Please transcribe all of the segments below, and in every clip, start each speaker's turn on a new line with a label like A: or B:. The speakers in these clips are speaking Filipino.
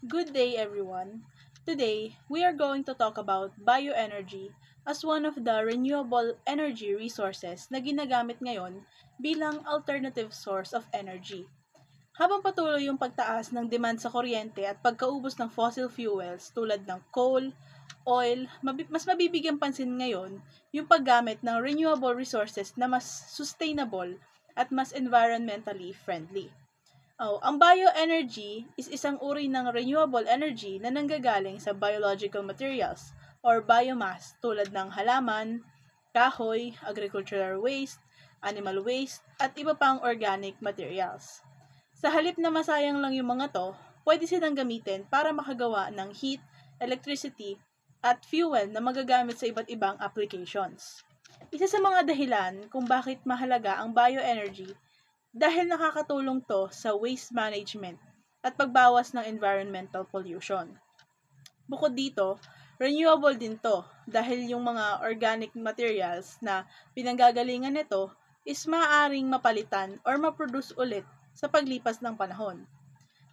A: Good day, everyone. Today, we are going to talk about bioenergy as one of the renewable energy resources na ginagamit ngayon bilang alternative source of energy. Habang patuloy yung pagtaas ng demand sa kuryente at pagkaubos ng fossil fuels tulad ng coal, oil, mas mabibigyan pansin ngayon yung paggamit ng renewable resources na mas sustainable at mas environmentally friendly. Ang bioenergy is isang uri ng renewable energy na nanggagaling sa biological materials or biomass tulad ng halaman, kahoy, agricultural waste, animal waste, at iba pang organic materials. Sa halip na masayang lang yung mga to, pwede silang gamitin para makagawa ng heat, electricity, at fuel na magagamit sa iba't ibang applications. Isa sa mga dahilan kung bakit mahalaga ang bioenergy dahil nakakatulong to sa waste management at pagbawas ng environmental pollution. Bukod dito, renewable din to dahil yung mga organic materials na pinanggagalingan nito is maaaring mapalitan or maproduce ulit sa paglipas ng panahon.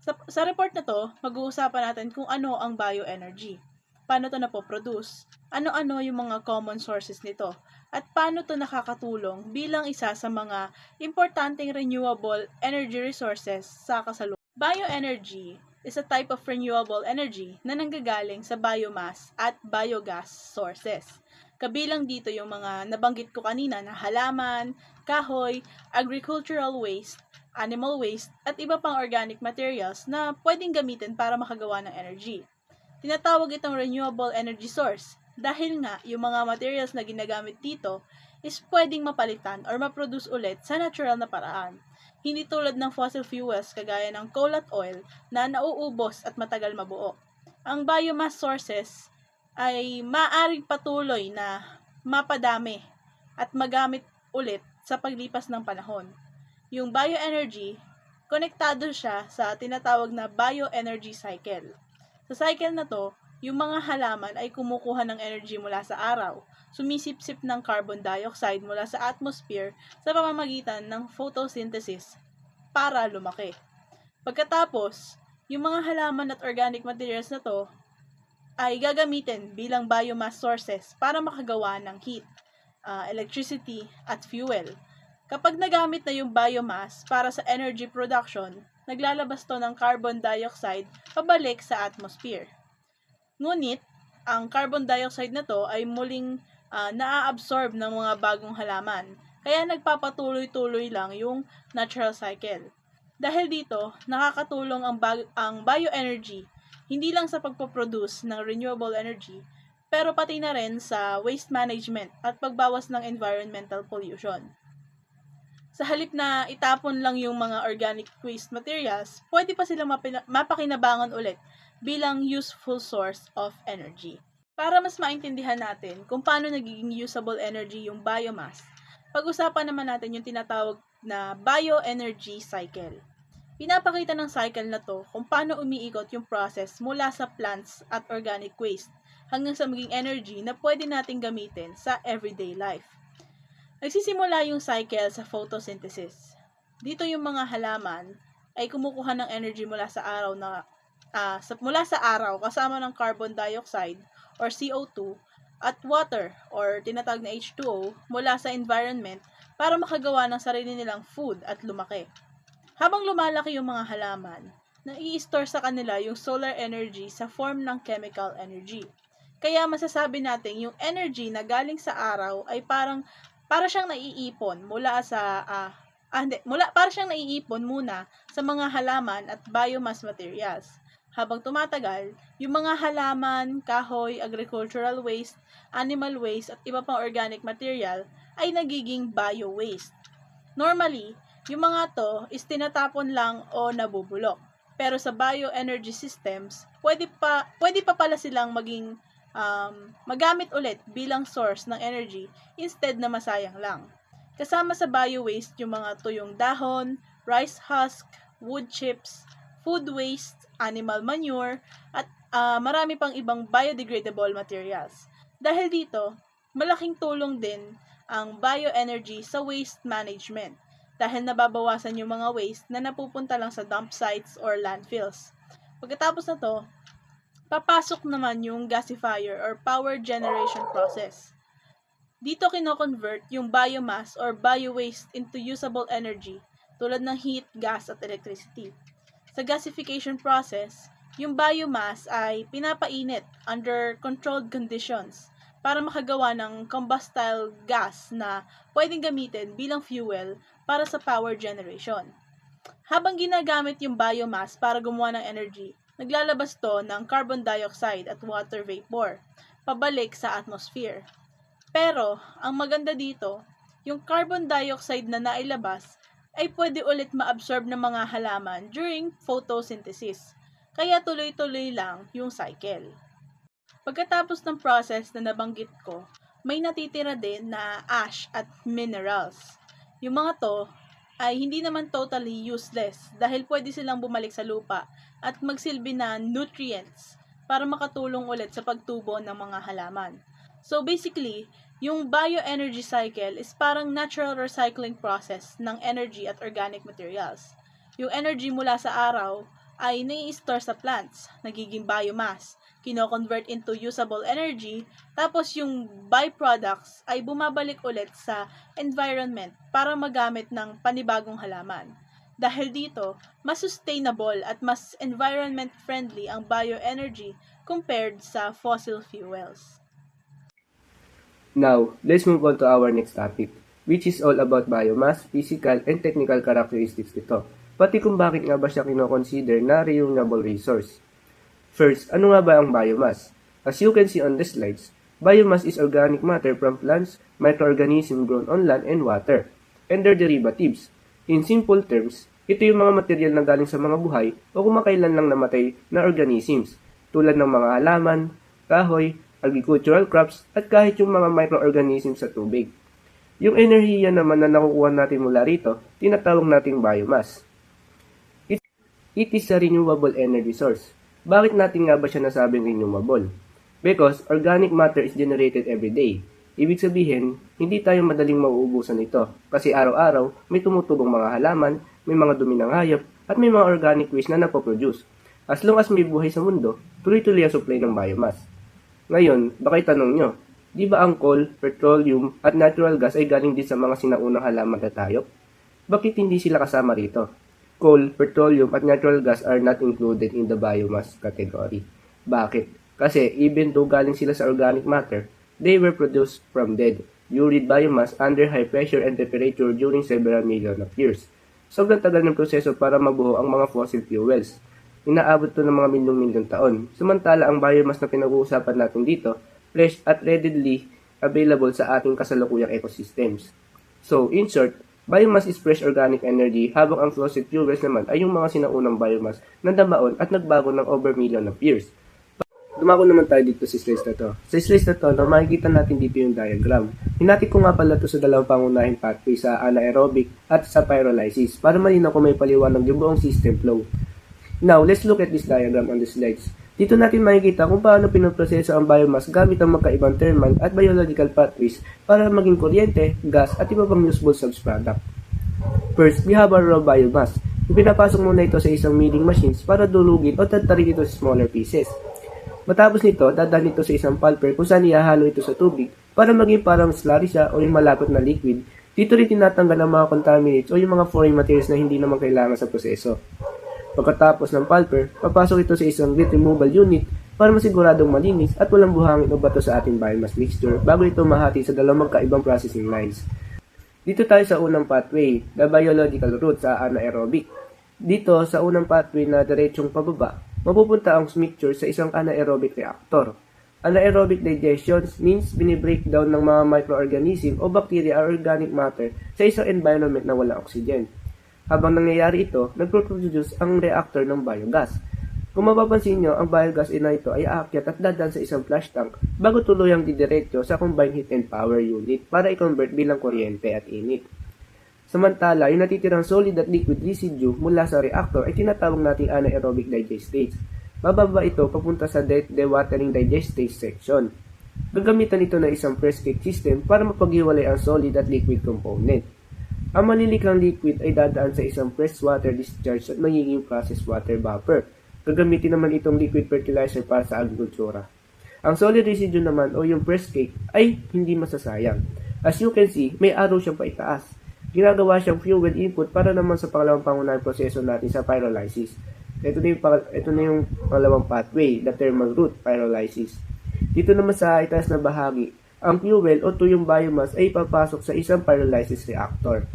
A: Sa report na to, mag-uusapan natin kung ano ang bioenergy, paano to napoproduce, ano-ano yung mga common sources nito, at paano to nakakatulong bilang isa sa mga importanteng renewable energy resources sa kasalukuyan. Bioenergy is a type of renewable energy na nanggagaling sa biomass at biogas sources. Kabilang dito yung mga nabanggit ko kanina na halaman, kahoy, agricultural waste, animal waste, at iba pang organic materials na pwedeng gamitin para makagawa ng energy. Tinatawag itong renewable energy source dahil nga yung mga materials na ginagamit dito is pwedeng mapalitan or maproduce ulit sa natural na paraan. Hindi tulad ng fossil fuels kagaya ng coal at oil na nauubos at matagal mabuo. Ang biomass sources ay maaaring patuloy na mapadami at magamit ulit sa paglipas ng panahon. Yung bioenergy, konektado siya sa tinatawag na bioenergy cycle. Sa cycle na to, yung mga halaman ay kumukuha ng energy mula sa araw, sumisipsip ng carbon dioxide mula sa atmosphere sa pamamagitan ng photosynthesis para lumaki. Pagkatapos, yung mga halaman at organic materials na to ay gagamitin bilang biomass sources para makagawa ng heat, electricity, at fuel. Kapag nagamit na yung biomass para sa energy production, naglalabas to ng carbon dioxide pabalik sa atmosphere. Ngunit, ang carbon dioxide na to ay muling naa-absorb ng mga bagong halaman, kaya nagpapatuloy-tuloy lang yung natural cycle. Dahil dito, nakakatulong ang bioenergy hindi lang sa pagpoproduce ng renewable energy, pero pati na rin sa waste management at pagbawas ng environmental pollution. Sa halip na itapon lang yung mga organic waste materials, pwede pa silang mapakinabangan ulit bilang useful source of energy. Para mas maintindihan natin kung paano nagiging usable energy yung biomass, pag-usapan naman natin yung tinatawag na bioenergy cycle. Pinapakita ng cycle na to kung paano umiikot yung process mula sa plants at organic waste hanggang sa maging energy na pwede nating gamitin sa everyday life. Nagsisimula yung cycle sa photosynthesis. Dito yung mga halaman ay kumukuha ng energy mula sa araw kasama ng carbon dioxide or CO2 at water or tinatawag na H2O mula sa environment para makagawa ng sarili nilang food at lumaki. Habang lumalaki yung mga halaman, nai-store sa kanila yung solar energy sa form ng chemical energy. Kaya masasabi natin yung energy na galing sa araw ay para siyang naiipon muna sa mga halaman at biomass materials. Habang tumatagal, yung mga halaman, kahoy, agricultural waste, animal waste at iba pang organic material ay nagiging bio-waste. Normally, yung mga to is tinatapon lang o nabubulok. Pero sa bioenergy systems, pwede pa pala silang magamit ulit bilang source ng energy instead na masayang lang. Kasama sa bio-waste yung mga tuyong dahon, rice husk, wood chips, food waste, animal manure, at marami pang ibang biodegradable materials. Dahil dito, malaking tulong din ang bioenergy sa waste management dahil nababawasan yung mga waste na napupunta lang sa dump sites or landfills. Pagkatapos na to, papasok naman yung gasifier or power generation process. Dito kino-convert yung biomass or bio-waste into usable energy tulad ng heat, gas, at electricity. Sa gasification process, yung biomass ay pinapainit under controlled conditions para makagawa ng combustible gas na pwedeng gamitin bilang fuel para sa power generation. Habang ginagamit yung biomass para gumawa ng energy, naglalabas to ng carbon dioxide at water vapor pabalik sa atmosphere. Pero, ang maganda dito, yung carbon dioxide na nailabas ay pwede ulit ma-absorb ng mga halaman during photosynthesis. Kaya tuloy-tuloy lang yung cycle. Pagkatapos ng process na nabanggit ko, may natitira din na ash at minerals. Yung mga to ay hindi naman totally useless dahil pwede silang bumalik sa lupa at magsilbi na nutrients para makatulong ulit sa pagtubo ng mga halaman. So basically, yung bioenergy cycle is parang natural recycling process ng energy at organic materials. Yung energy mula sa araw ay nai-store sa plants, nagiging biomass, kino-convert into usable energy, tapos yung byproducts ay bumabalik ulit sa environment para magamit ng panibagong halaman. Dahil dito, mas sustainable at mas environment friendly ang bioenergy compared sa fossil fuels.
B: Now, let's move on to our next topic, which is all about biomass, physical, and technical characteristics nito, pati kung bakit nga ba siya kino-consider na renewable resource. First, ano nga ba ang biomass? As you can see on the slides, biomass is organic matter from plants, microorganisms grown on land and water, and their derivatives. In simple terms, ito yung mga material na galing sa mga buhay o kumakailan lang namatay na organisms, tulad ng mga halaman, kahoy, agricultural crops, at kahit yung mga microorganisms sa tubig. Yung enerhiya naman na nakukuha natin mula rito, tinatawag nating biomass. It is a renewable energy source. Bakit natin nga ba siya nasabing renewable? Because organic matter is generated every day. Ibig sabihin, hindi tayo madaling mauubusan nito kasi araw-araw may tumutubong mga halaman, may mga dumi ng hayop, at may mga organic waste na napoproduce. As long as may buhay sa mundo, tuloy-tuloy ang supply ng biomass. Ngayon, baka itanong nyo, di ba ang coal, petroleum, at natural gas ay galing din sa mga sinaunang halaman at hayop? Bakit hindi sila kasama rito? Coal, petroleum, at natural gas are not included in the biomass category. Bakit? Kasi even though galing sila sa organic matter, they were produced from dead, buried biomass under high pressure and temperature during several million of years. Sobrang tagal ng proseso para mabuo ang mga fossil fuels. Inaabot to ng mga milyong-milyong taon. Samantala, ang biomass na pinag-uusapan natin dito, fresh at readily available sa ating kasalukuyang ecosystems. So, in short, biomass is fresh organic energy habang ang fossil fuels naman ay yung mga sinaunang biomass na damaon at nagbago ng over million of years. Dumako naman tayo dito sa slides na to. Sa slides na to, makikita natin dito yung diagram. Hinati ko nga pala to sa dalawang pangunahing pathway sa anaerobic at sa pyrolysis para malinaw kung may paliwanag yung buong system flow. Now, let's look at this diagram on the slides. Dito natin makikita kung paano pinoproseso ang biomass gamit ang magkaibang thermal at biological pathways para maging kuryente, gas, at iba pang useful subproduct. First, we have our raw biomass. Ipinapasok muna ito sa isang milling machines para dulugin o tatarik ito sa smaller pieces. Matapos nito, dadaan ito sa isang pulper kung saan ihahalo ito sa tubig para maging parang slurry siya o yung malapot na liquid. Dito rin tinatanggal ang mga contaminants o yung mga foreign materials na hindi naman kailangan sa proseso. Pagkatapos ng pulper, papasok ito sa isang grit removal unit para masiguradong malinis at walang buhangin o bato sa ating biomass mixture bago ito mahati sa dalawang magkaibang processing lines. Dito tayo sa unang pathway, the biological route sa anaerobic. Dito sa unang pathway na diretsong pababa, mapupunta ang mixture sa isang anaerobic reactor. Anaerobic digestion means binibreakdown ng mga microorganism o bacteria or organic matter sa isang environment na walang oxygen. Habang nangyayari ito, nagproduce ang reactor ng biogas. Kung mapapansin nyo, ang biogas na ito ay aakyat at dadaan sa isang flash tank bago tuluyang didiretso sa combined heat and power unit para i-convert bilang kuryente at init. Samantala, yung natitirang solid at liquid residue mula sa reactor ay tinatawag nating anaerobic digestate. Bababa ito papunta sa dewatering digestate section. Gagamitan ito ng isang press cake system para mapaghiwalay ang solid at liquid component. Ang malilikhang liquid ay dadaan sa isang freshwater discharge at magiging processed water vapor. Gagamitin naman itong liquid fertilizer para sa agrikultura. Ang solid residue naman o yung press cake ay hindi masasayang. As you can see, may arrow siyang paitaas. Ginagawa siyang fuel input para naman sa pangalawang pangunahing proseso natin sa pyrolysis. Ito na yung pangalawang pathway, the thermal route pyrolysis. Dito naman sa itaas na bahagi, ang fuel o tuyong biomass ay ipapasok sa isang pyrolysis reactor.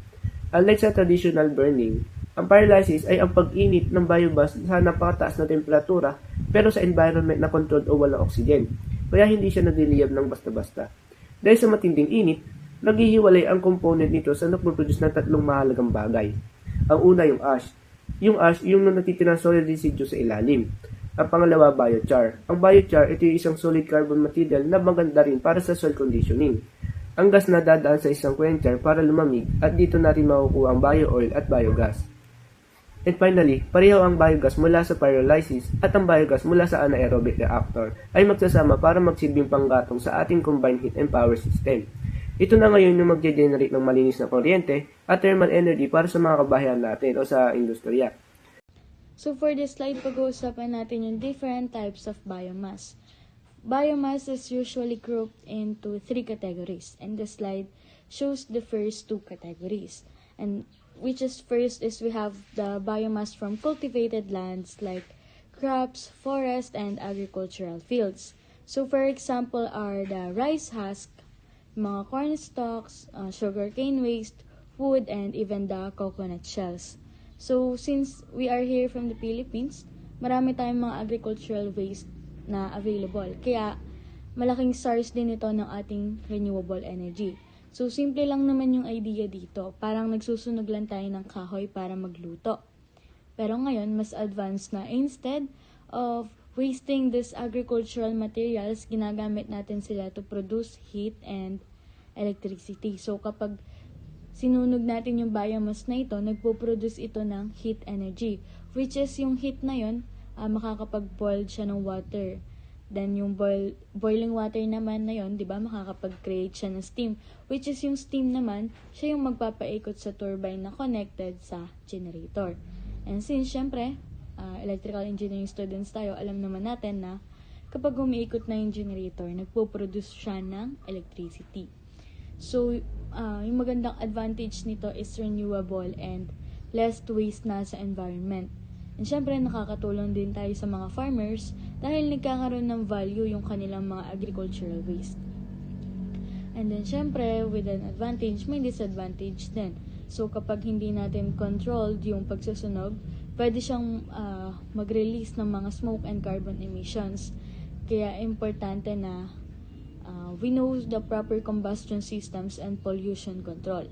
B: Unlike sa traditional burning, ang pyrolysis ay ang pag-init ng biomass sa napakataas na temperatura pero sa environment na controlled o walang oxygen. Kaya hindi siya nadiliyab ng basta-basta. Dahil sa matinding init, naghihiwalay ang component nito sa nagpo-produce ng tatlong mahalagang bagay. Ang una yung ash. Yung ash, yung natitirang solid residue sa ilalim. Ang pangalawa, biochar. Ang biochar, ito yung isang solid carbon material na maganda rin para sa soil conditioning. Ang gas na dadaan sa isang quencher para lumamig at dito natin makukuha ang bio-oil at biogas. And finally, pareho ang biogas mula sa pyrolysis at ang biogas mula sa anaerobic reactor ay magsasama para magsilbing panggatong sa ating combined heat and power system. Ito na ngayon yung magge-generate ng malinis na kuryente at thermal energy para sa mga kabahayan natin o sa industriya.
C: So for this slide, pag-uusapan natin yung different types of biomass. Biomass is usually grouped into 3 categories, and the slide shows the first 2 categories. And which is first is we have the biomass from cultivated lands like crops, forest, and agricultural fields. So for example are the rice husk, mga corn stalks, sugarcane waste, wood, and even the coconut shells. So since we are here from the Philippines, marami tayong mga agricultural waste na available. Kaya malaking source din ito ng ating renewable energy. So, simple lang naman yung idea dito. Parang nagsusunog lang tayo ng kahoy para magluto. Pero ngayon, mas advanced na. Instead of wasting these agricultural materials, ginagamit natin sila to produce heat and electricity. So, kapag sinunog natin yung biomass na ito, nagpo-produce ito ng heat energy. Which is yung heat na yun, makakapag-boil siya ng water. Then, yung boiling water naman na yun, di ba, makakapag-create siya ng steam. Which is yung steam naman, siya yung magpapaikot sa turbine na connected sa generator. And since, syempre, electrical engineering students tayo, alam naman natin na kapag umiikot na yung generator, nagpo-produce siya ng electricity. So, yung magandang advantage nito is renewable and less waste na sa environment. And syempre, nakakatulong din tayo sa mga farmers dahil nagkakaroon ng value yung kanilang mga agricultural waste. And then, syempre, with an advantage, may disadvantage din. So, kapag hindi natin controlled yung pagsusunog, pwede siyang mag-release ng mga smoke and carbon emissions. Kaya, importante na we know the proper combustion systems and pollution control.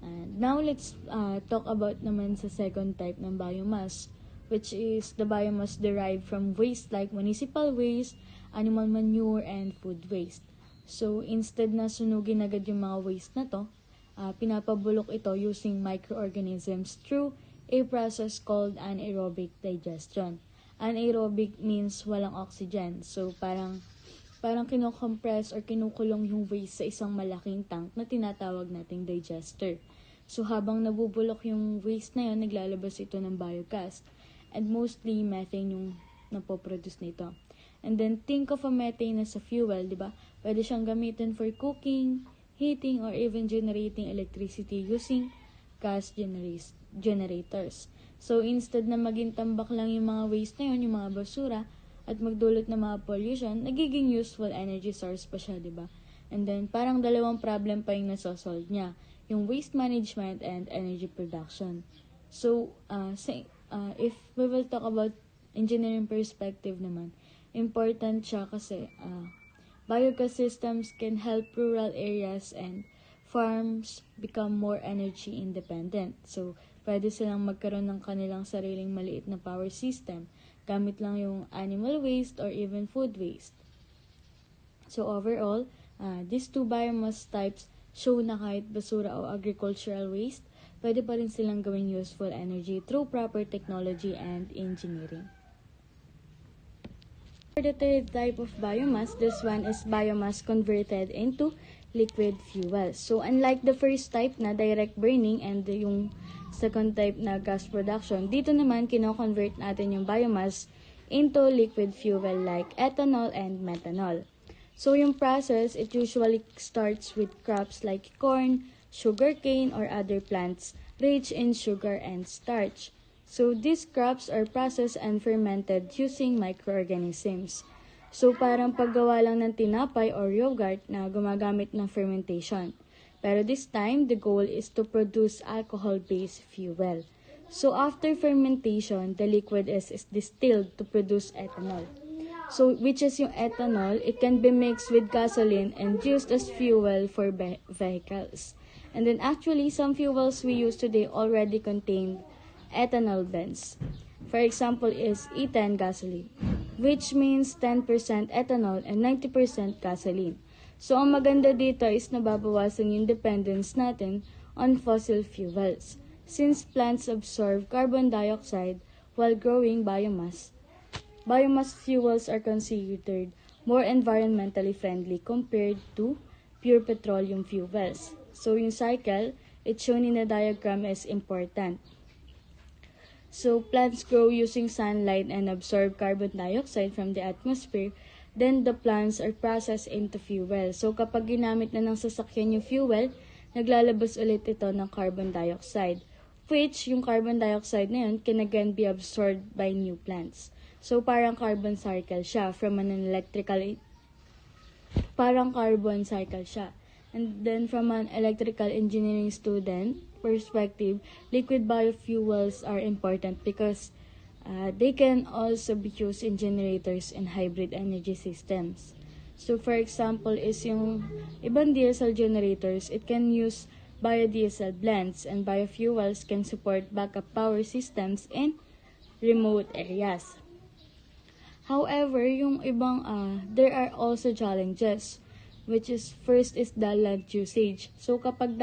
C: And now, let's talk about naman sa second type ng biomass, which is the biomass derived from waste like municipal waste, animal manure, and food waste. So, instead na sunugin agad yung mga waste na to, pinapabulok ito using microorganisms through a process called anaerobic digestion. Anaerobic means walang oxygen. So, parang kinocompress or kinukulong yung waste sa isang malaking tank na tinatawag nating digester. So, habang nabubulok yung waste na yun, naglalabas ito ng biogas. And mostly, methane yung napoproduce nito. And then, think of a methane as a fuel, di ba? Pwede siyang gamitin for cooking, heating, or even generating electricity using gas generators. So, instead na maging tambak lang yung mga waste na yun, yung mga basura, at magdulot ng mga pollution, nagiging useful energy source pa siya, di ba? And then, parang dalawang problem pa yung nasosolve niya. Yung waste management and energy production. So, if we will talk about engineering perspective naman, important siya kasi biogas systems can help rural areas and farms become more energy independent. So, pwede silang magkaroon ng kanilang sariling maliit na power system gamit lang yung animal waste or even food waste. So, overall, these two biomass types show na kahit basura o agricultural waste, pwede pa rin silang gawing useful energy through proper technology and engineering. For the third type of biomass, this one is biomass converted into liquid fuel. So, unlike the first type na direct burning and yung second type na gas production, dito naman kino-convert natin yung biomass into liquid fuel like ethanol and methanol. So yung process, it usually starts with crops like corn, sugarcane, or other plants rich in sugar and starch. So these crops are processed and fermented using microorganisms. So parang paggawa lang ng tinapay or yogurt na gumagamit ng fermentation. Pero this time, the goal is to produce alcohol-based fuel. So after fermentation, the liquid is distilled to produce ethanol. So which is yung ethanol, it can be mixed with gasoline and used as fuel for vehicles. And then actually, some fuels we use today already contain ethanol blends. For example is E10 gasoline, which means 10% ethanol and 90% gasoline. So, ang maganda dito is nababawasan yung dependence natin on fossil fuels. Since plants absorb carbon dioxide while growing biomass, biomass fuels are considered more environmentally friendly compared to pure petroleum fuels. So, yung cycle, it's shown in the diagram is important. So, plants grow using sunlight and absorb carbon dioxide from the atmosphere. Then, the plants are processed into fuel. So, kapag ginamit na ng sasakyan yung fuel, naglalabas ulit ito ng carbon dioxide. Which, yung carbon dioxide na yun can again be absorbed by new plants. So, parang carbon cycle siya And then, from an electrical engineering student perspective, liquid biofuels are important because they can also be used in generators and hybrid energy systems. So, for example, is yung ibang diesel generators, it can use biodiesel blends, and biofuels can support backup power systems in remote areas. However, yung ibang, there are also challenges, which is first is the land usage. So, kapag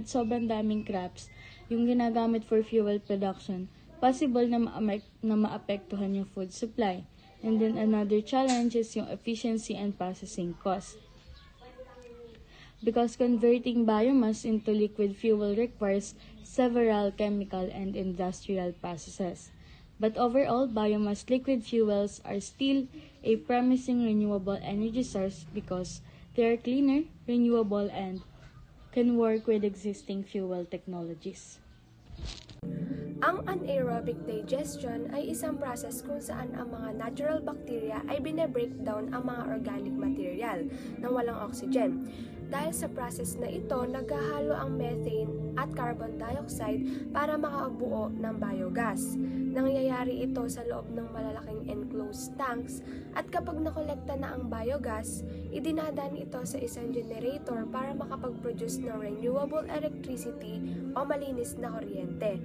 C: sobrang daming crops, yung ginagamit for fuel production, possible na maapektuhan yung food supply. And then another challenge is yung efficiency and processing cost. Because converting biomass into liquid fuel requires several chemical and industrial processes. But overall, biomass liquid fuels are still a promising renewable energy source because they are cleaner, renewable, and can work with existing fuel technologies.
D: Ang anaerobic digestion ay isang process kung saan ang mga natural bacteria ay bine-breakdown ang mga organic material na walang oxygen. Dahil sa process na ito, naghahalo ang methane at carbon dioxide para makabuo ng biogas. Nangyayari ito sa loob ng malalaking enclosed tanks at kapag nakolekta na ang biogas, idinadaan ito sa isang generator para makapag-produce ng renewable electricity o malinis na kuryente.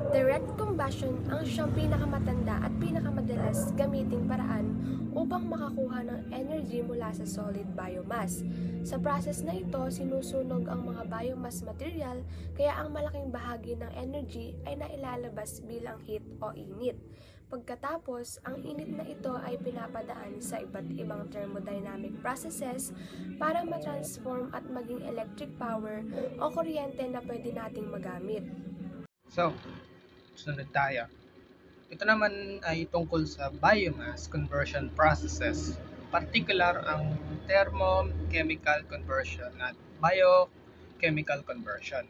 D: Direct combustion ang siyang pinakamatanda at pinakamadalas gamiting paraan upang makakuha ng energy mula sa solid biomass. Sa process na ito, sinusunog ang mga biomass material kaya ang malaking bahagi ng energy ay nailalabas bilang heat o init. Pagkatapos, ang init na ito ay pinapadaan sa iba't ibang thermodynamic processes para matransform at maging electric power o kuryente na pwede nating magamit.
E: So, sunod tayo. Ito naman ay tungkol sa biomass conversion processes. Particular ang thermochemical conversion at biochemical conversion.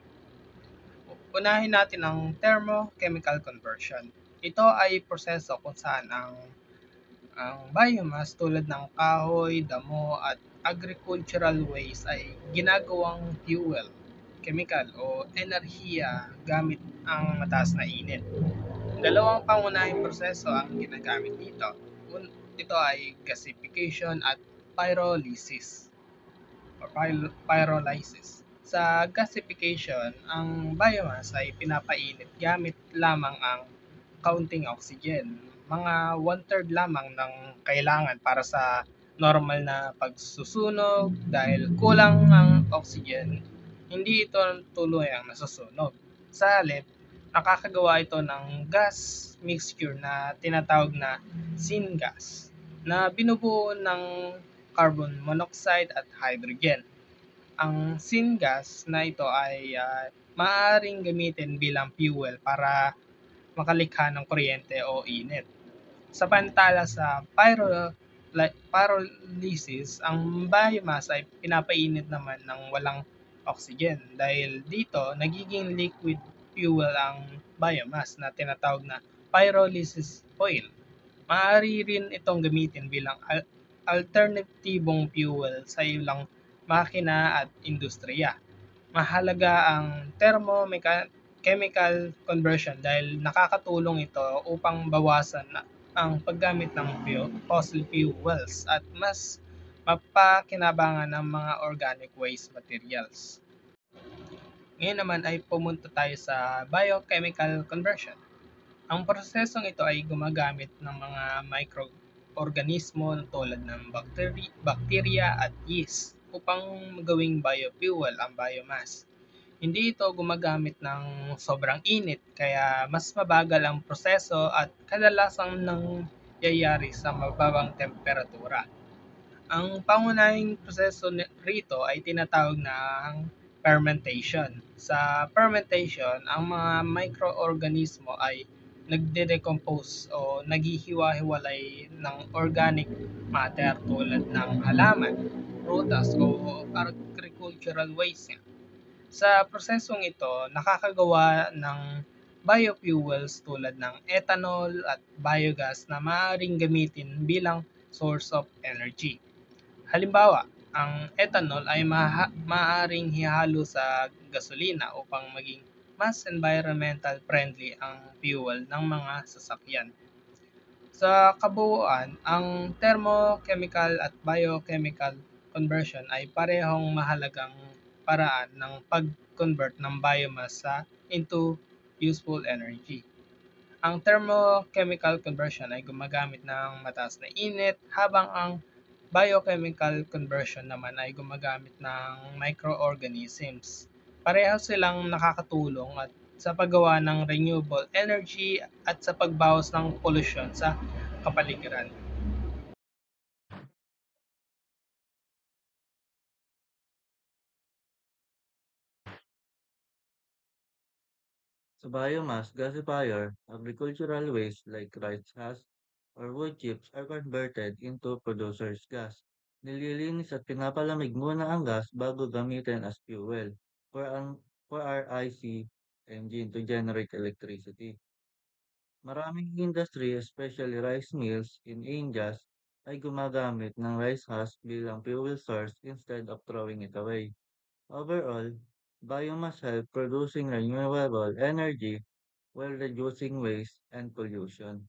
E: Unahin natin ang thermochemical conversion. Ito ay proseso kung saan ang biomass tulad ng kahoy, damo at agricultural waste ay ginagawang fuel, chemical o enerhiya gamit ang mataas na init. Dalawang pangunahing proseso ang ginagamit dito. Ito ay gasification at pyrolysis. Sa gasification, ang biomass ay pinapainit gamit lamang ang kaunting oxygen. Mga 1/3 lamang ng kailangan para sa normal na pagsusunog dahil kulang ang oxygen. Hindi ito tuluyang nasusunog. Sa halip, nakakagawa ito ng gas mixture na tinatawag na syngas na binubuo ng carbon monoxide at hydrogen. Ang syngas na ito ay maaaring gamitin bilang fuel para makalikha ng kuryente o init. Samantala sa pyrolysis, ang biomass ay pinapainit naman ng walang oxygen. Dahil dito, nagiging liquid fuel ang biomass na tinatawag na pyrolysis oil. Maaari rin itong gamitin bilang alternatibong fuel sa ilang makina at industriya. Mahalaga ang chemical conversion dahil nakakatulong ito upang bawasan ang paggamit ng fossil fuels at mas mapakinabangan ng mga organic waste materials. Ngayon naman ay pumunta tayo sa biochemical conversion. Ang prosesong ito ay gumagamit ng mga microorganismo tulad ng bacteria at yeast upang gawing biofuel ang biomass. Hindi ito gumagamit ng sobrang init kaya mas mabagal ang proseso at kadalasang nangyayari sa mababang temperatura. Ang pangunahing proseso rito ay tinatawag na fermentation. Sa fermentation, ang mga microorganismo ay nagde-decompose o naghihiwa-hiwalay ng organic matter tulad ng halaman, prutas o agricultural waste. Sa prosesong ito, nakakagawa ng biofuels tulad ng ethanol at biogas na maaaring gamitin bilang source of energy. Halimbawa, ang ethanol ay maaaring ihalo sa gasolina upang maging mas environmental friendly ang fuel ng mga sasakyan. Sa kabuuan, ang thermochemical at biochemical conversion ay parehong mahalagang paraan ng pag-convert ng biomass into useful energy. Ang thermochemical conversion ay gumagamit ng mataas na init habang ang biochemical conversion naman ay gumagamit ng microorganisms. Pareho silang nakakatulong at sa paggawa ng renewable energy at sa pagbawas ng polusyon sa kapaligiran.
F: Sa biomass gasifier, agricultural waste like rice husk or wood chips are converted into producer's gas. Nililinis at pinapalamig muna ang gas bago gamitin as fuel for, for our IC engine to generate electricity. Maraming industry, especially rice mills in Indias, ay gumagamit ng rice husk bilang fuel source instead of throwing it away. Overall, biomass help producing renewable energy while reducing waste and pollution.